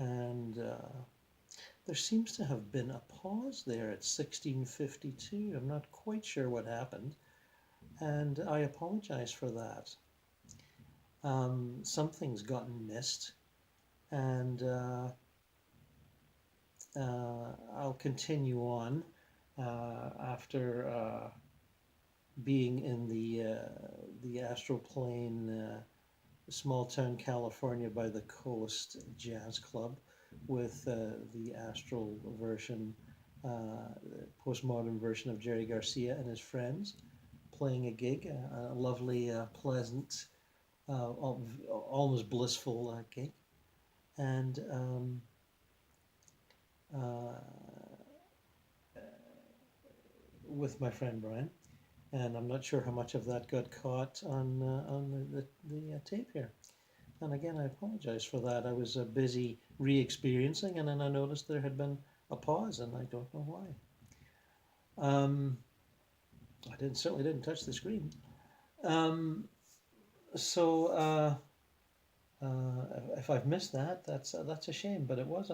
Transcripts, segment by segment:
And there seems to have been a pause there at 1652. I'm not quite sure what happened, and I apologize for that. Something's gotten missed, and I'll continue on after being in the astral plane, small town California by the coast jazz club with the astral version, postmodern version of Jerry Garcia and his friends playing a gig, a lovely, pleasant, almost blissful gig, and uh, with my friend Brian. And I'm not sure how much of that got caught on the tape here. And again, I apologize for that. I was busy re-experiencing, and then I noticed there had been a pause, and I don't know why. Um, I certainly didn't touch the screen. Um, so if I've missed that, that's a shame. But it was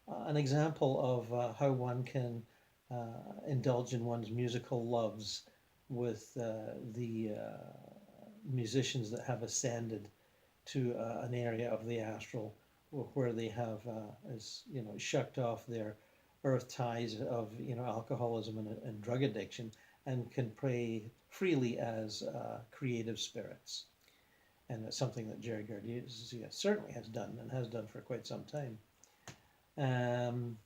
an example of how one can indulge in one's musical loves with the musicians that have ascended to an area of the astral where they have, as you know, shucked off their earth ties of alcoholism and drug addiction, and can pray freely as creative spirits. And it's something that Jerry Garcia certainly has done and has done for quite some time. Um,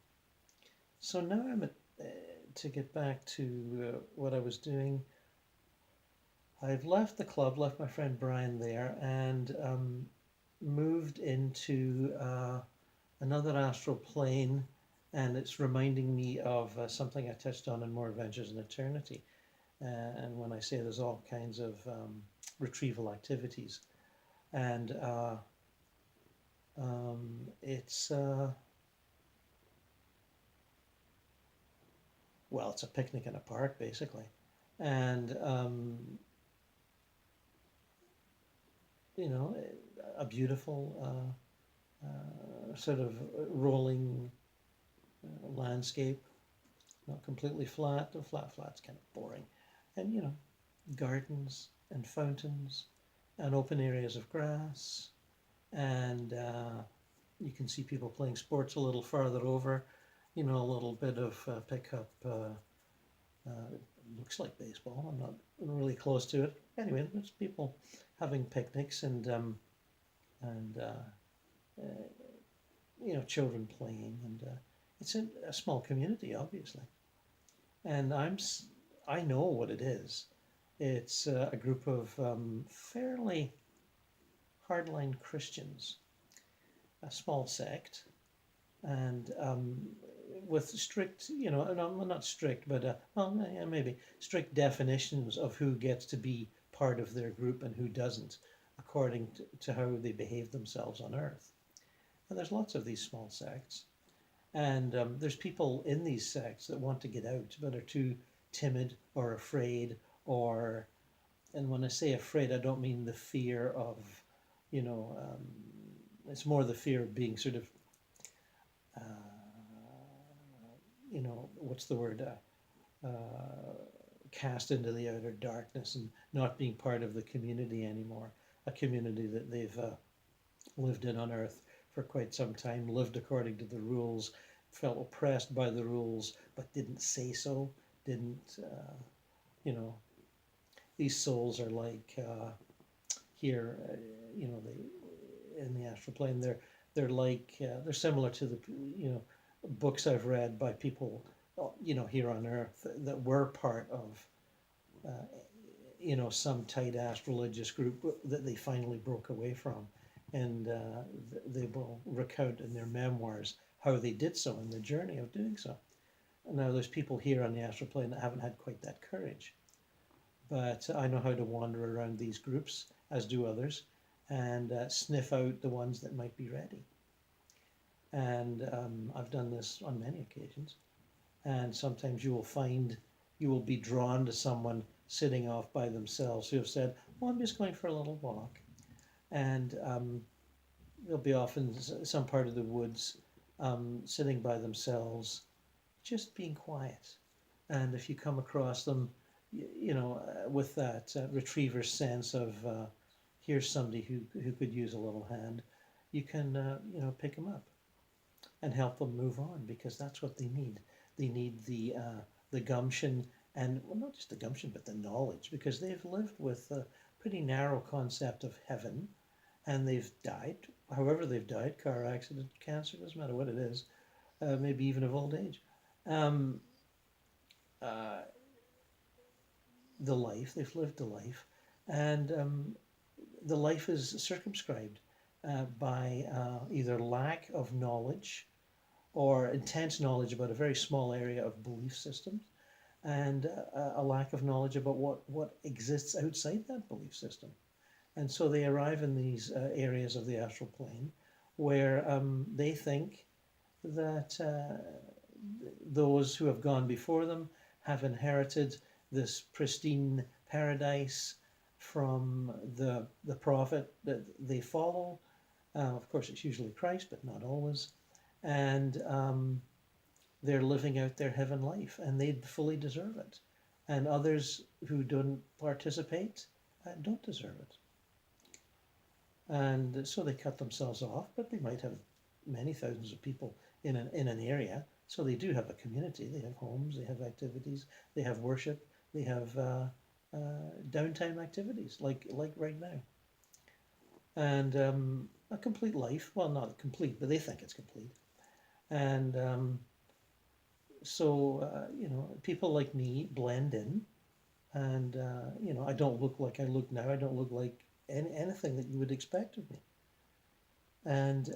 so now to get back to what I was doing. I've left the club, left my friend Brian there, and moved into another astral plane, and it's reminding me of something I touched on in More Adventures in Eternity. And when I say there's all kinds of retrieval activities, and it's well, it's a picnic in a park basically, and you know, a beautiful sort of rolling landscape, not completely flat. The flat's kind of boring, and you know, gardens and fountains and open areas of grass, and you can see people playing sports a little farther over. You know, a little bit of pickup. Looks like baseball. I'm not really close to it. Anyway, there's people having picnics and you know, children playing, and it's a small community, obviously. And I know what it is. It's a group of fairly hardline Christians, a small sect, and with strict, you know, no, not strict, but well, yeah, maybe strict definitions of who gets to be part of their group and who doesn't, according to how they behave themselves on Earth. And there's lots of these small sects, and there's people in these sects that want to get out but are too timid or afraid, or, and when I say afraid, I don't mean the fear of, you know, it's more the fear of being sort of uh, you know, what's the word, cast into the outer darkness and not being part of the community anymore, a community that they've lived in on Earth for quite some time, lived according to the rules, felt oppressed by the rules, but didn't say so, didn't, you know, these souls are like here, you know, they in the astral plane, they're like they're similar to the, you know, books I've read by people, you know, here on Earth that were part of, uh, you know, some tight ass religious group that they finally broke away from, and they will recount in their memoirs how they did so and the journey of doing so. Now, there's people here on the astral plane that haven't had quite that courage, but I know how to wander around these groups, as do others, and sniff out the ones that might be ready. And I've done this on many occasions. And sometimes you will be drawn to someone sitting off by themselves who have said, well, I'm just going for a little walk. And they'll be off in some part of the woods, sitting by themselves, just being quiet. And if you come across them, with that retriever sense of here's somebody who could use a little hand, you can pick them up and help them move on, because that's what they need. They need the gumption, and well, not just the gumption, but the knowledge, because they've lived with a pretty narrow concept of heaven, and they've died, however they've died, car accident, cancer, doesn't matter what it is, maybe even of old age. Um, uh, the life, they've lived the life, and the life is circumscribed by either lack of knowledge or intense knowledge about a very small area of belief systems, and a lack of knowledge about what exists outside that belief system. And so they arrive in these areas of the astral plane where they think that those who have gone before them have inherited this pristine paradise from the prophet that they follow. Of course, it's usually Christ, but not always. And they're living out their heaven life, and they fully deserve it. And others who don't participate don't deserve it. And so they cut themselves off, but they might have many thousands of people in an area. So they do have a community. They have homes, they have activities, they have worship, they have downtime activities like right now. And a complete life. Well, not complete, but they think it's complete. And people like me blend in, and I don't look like I look now. I don't look like anything that you would expect of me. And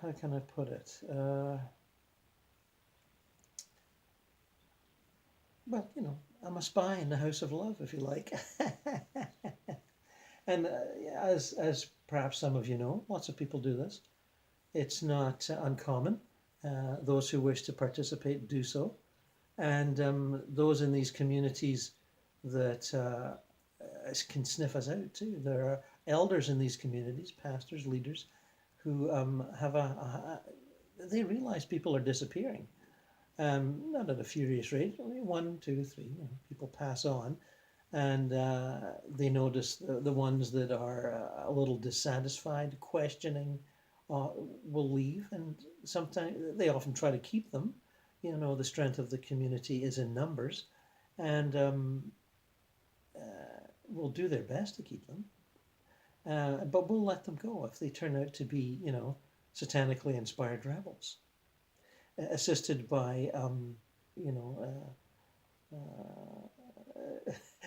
how can I put it? Well, I'm a spy in the house of love, if you like. And as perhaps some of you know, lots of people do this. It's not uncommon. Those who wish to participate do so. And those in these communities that can sniff us out too. There are elders in these communities, pastors, leaders, who they realize people are disappearing. Not at a furious rate, only 1, 2, 3, people pass on, and they notice the ones that are a little dissatisfied, questioning, will leave, and sometimes they often try to keep them. The strength of the community is in numbers, and will do their best to keep them. But we'll let them go if they turn out to be, satanically inspired rebels, assisted by,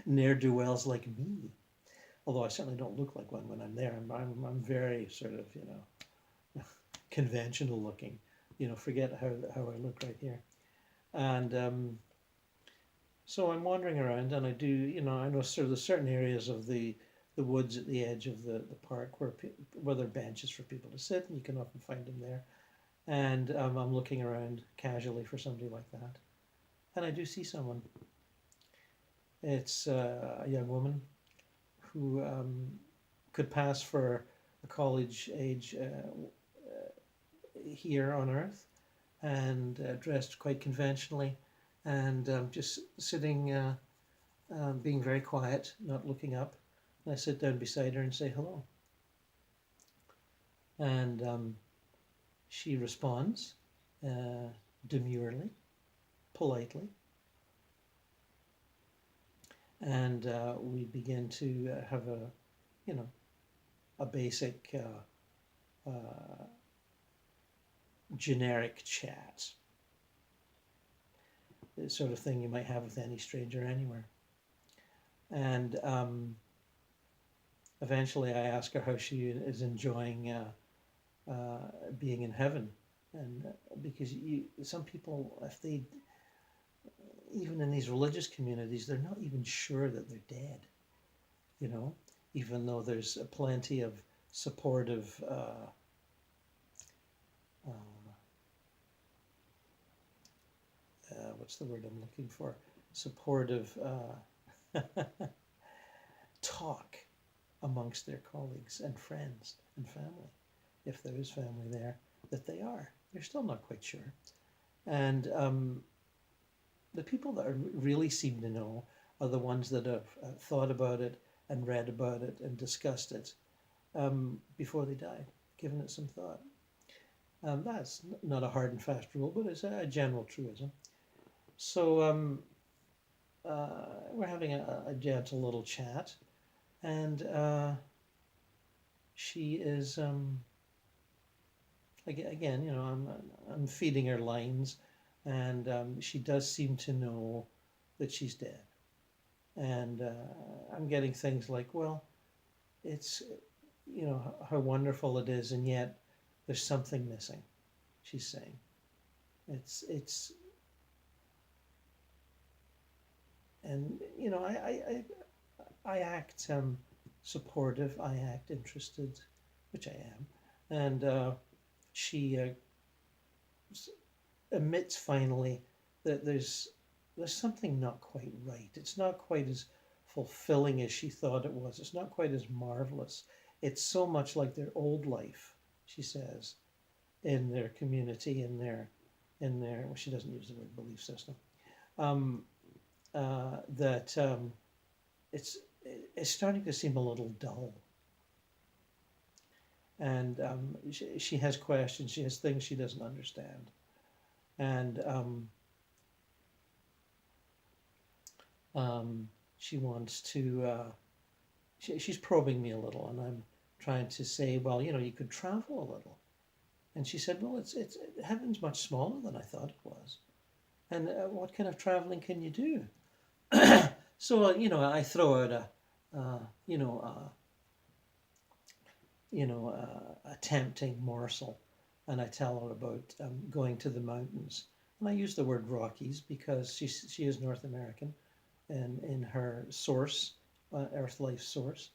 ne'er-do-wells like me. Although I certainly don't look like one when I'm there. I'm very sort of, conventional looking. Forget how I look right here. And so I'm wandering around, and I do, I know sort of the certain areas of the woods at the edge of the park where there are benches for people to sit, and you can often find them there. And I'm looking around casually for somebody like that. And I do see someone. It's a young woman who could pass for a college age here on Earth, and dressed quite conventionally, and just sitting, being very quiet, not looking up. And I sit down beside her and say hello. And she responds demurely, politely, and we begin to have a basic generic chat, the sort of thing you might have with any stranger anywhere. And eventually I ask her how she is enjoying being in heaven. And because some people, if they, even in these religious communities, they're not even sure that they're dead, even though there's plenty of supportive what's the word I'm looking for? Supportive talk amongst their colleagues and friends and family, if there is family there, that they are. They're still not quite sure. And the people that really seem to know are the ones that have thought about it and read about it and discussed it before they died, given it some thought. That's not a hard and fast rule, but it's a general truism. So we're having a gentle little chat, and she is again, you know, I'm feeding her lines, and she does seem to know that she's dead, and I'm getting things like, well, it's, you know, how wonderful it is, and yet there's something missing. She's saying, it's, and you know, I act supportive, I act interested, which I am, and she admits finally that there's something not quite right. It's not quite as fulfilling as she thought it was. It's not quite as marvelous. It's so much like their old life, she says, in their community, in their well, she doesn't use the word belief system. That it's starting to seem a little dull. And she has questions. She has things she doesn't understand. And she wants to. She's probing me a little, and I'm trying to say, well, you know, you could travel a little. And she said, well, it's heaven's much smaller than I thought it was. And what kind of traveling can you do? So you know, I throw out a tempting morsel, and I tell her about going to the mountains. And I use the word Rockies because she is North American, and in her source, Earth life source,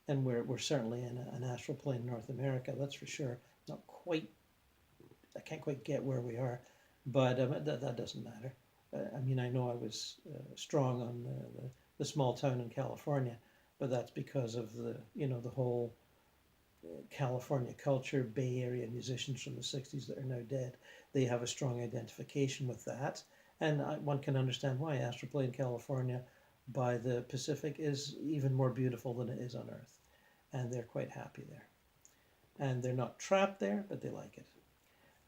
and we're certainly in an astral plane, North America. That's for sure. Not quite. I can't quite get where we are, but that doesn't matter. I mean, I know I was strong on the small town in California, but that's because of the whole California culture, Bay Area musicians from the 60s that are now dead. They have a strong identification with that, and one can understand why. Astral plane California by the Pacific is even more beautiful than it is on Earth, and they're quite happy there. And they're not trapped there, but they like it.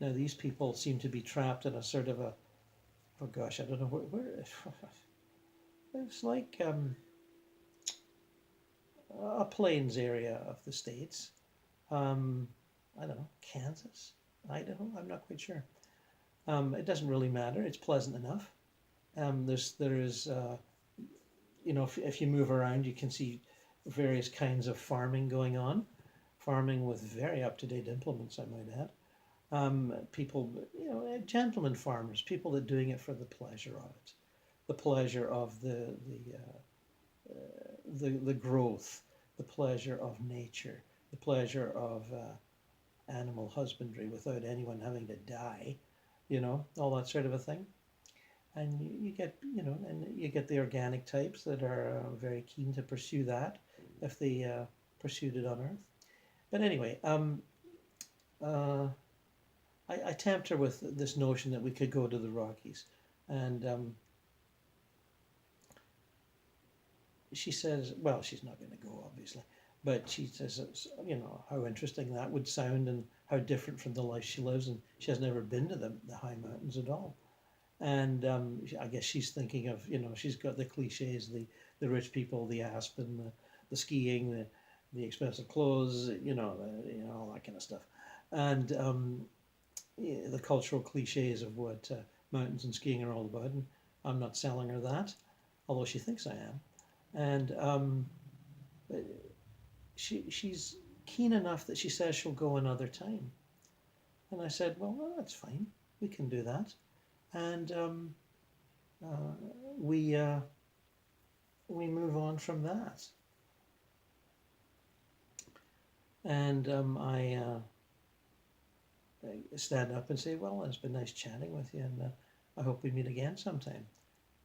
Now, these people seem to be trapped in a sort of oh gosh, I don't know where it's like a plains area of the States. I don't know, Kansas, Idaho, I'm not quite sure. It doesn't really matter, it's pleasant enough. There is, you know, if you move around, you can see various kinds of farming going on. Farming with very up-to-date implements, I might add. People, you know, gentlemen farmers, people that are doing it for the pleasure of it, the pleasure of the growth, the pleasure of nature, the pleasure of animal husbandry without anyone having to die, you know, all that sort of a thing. And you get, you know, and you get the organic types that are very keen to pursue that if they pursued it on Earth. But anyway, I tempt her with this notion that we could go to the Rockies. And she says, well, she's not going to go, obviously. But she says, you know, how interesting that would sound and how different from the life she lives. And she has never been to the high mountains at all. And I guess she's thinking of, you know, she's got the cliches, the rich people, the aspen, the skiing, the expensive clothes, you know, all that kind of stuff. And the cultural cliches of what mountains and skiing are all about. And I'm not selling her that, although she thinks I am. And she's keen enough that she says she'll go another time. And I said, well, that's fine. We can do that. And we move on from that. And I stand up and say, well, it's been nice chatting with you, and I hope we meet again sometime.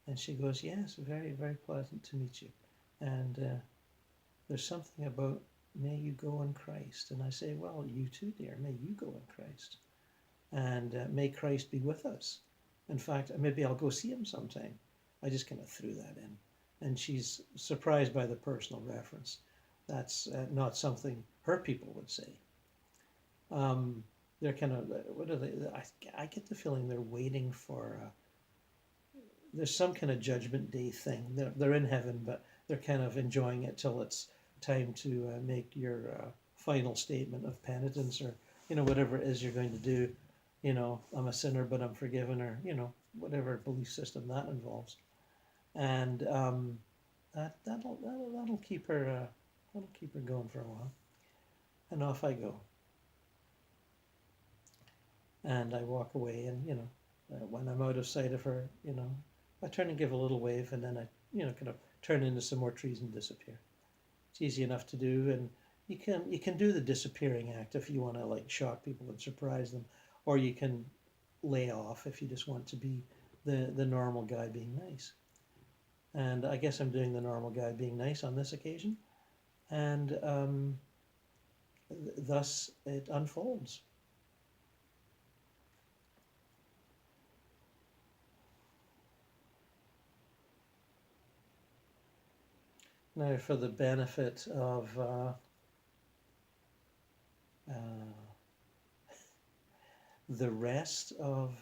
And she goes, yes, very, very pleasant to meet you. And there's something about may you go in Christ. And I say, well, you too, dear, may you go in Christ. And may Christ be with us. In fact, maybe I'll go see him sometime. I just kind of threw that in. And she's surprised by the personal reference. That's not something her people would say. They're kind of, what are they? I get the feeling they're waiting for, there's some kind of judgment day thing. They're in heaven, but they're kind of enjoying it till it's time to make your final statement of penitence, or, whatever it is you're going to do. I'm a sinner, but I'm forgiven, or, whatever belief system that involves. And that'll keep her, going for a while. And off I go. And I walk away, and when I'm out of sight of her, I turn and give a little wave, and then I kind of turn into some more trees and disappear. It's easy enough to do, and you can do the disappearing act if you want to like shock people and surprise them, or you can lay off if you just want to be the normal guy being nice. And I guess I'm doing the normal guy being nice on this occasion, and thus it unfolds. Now, for the benefit of the rest of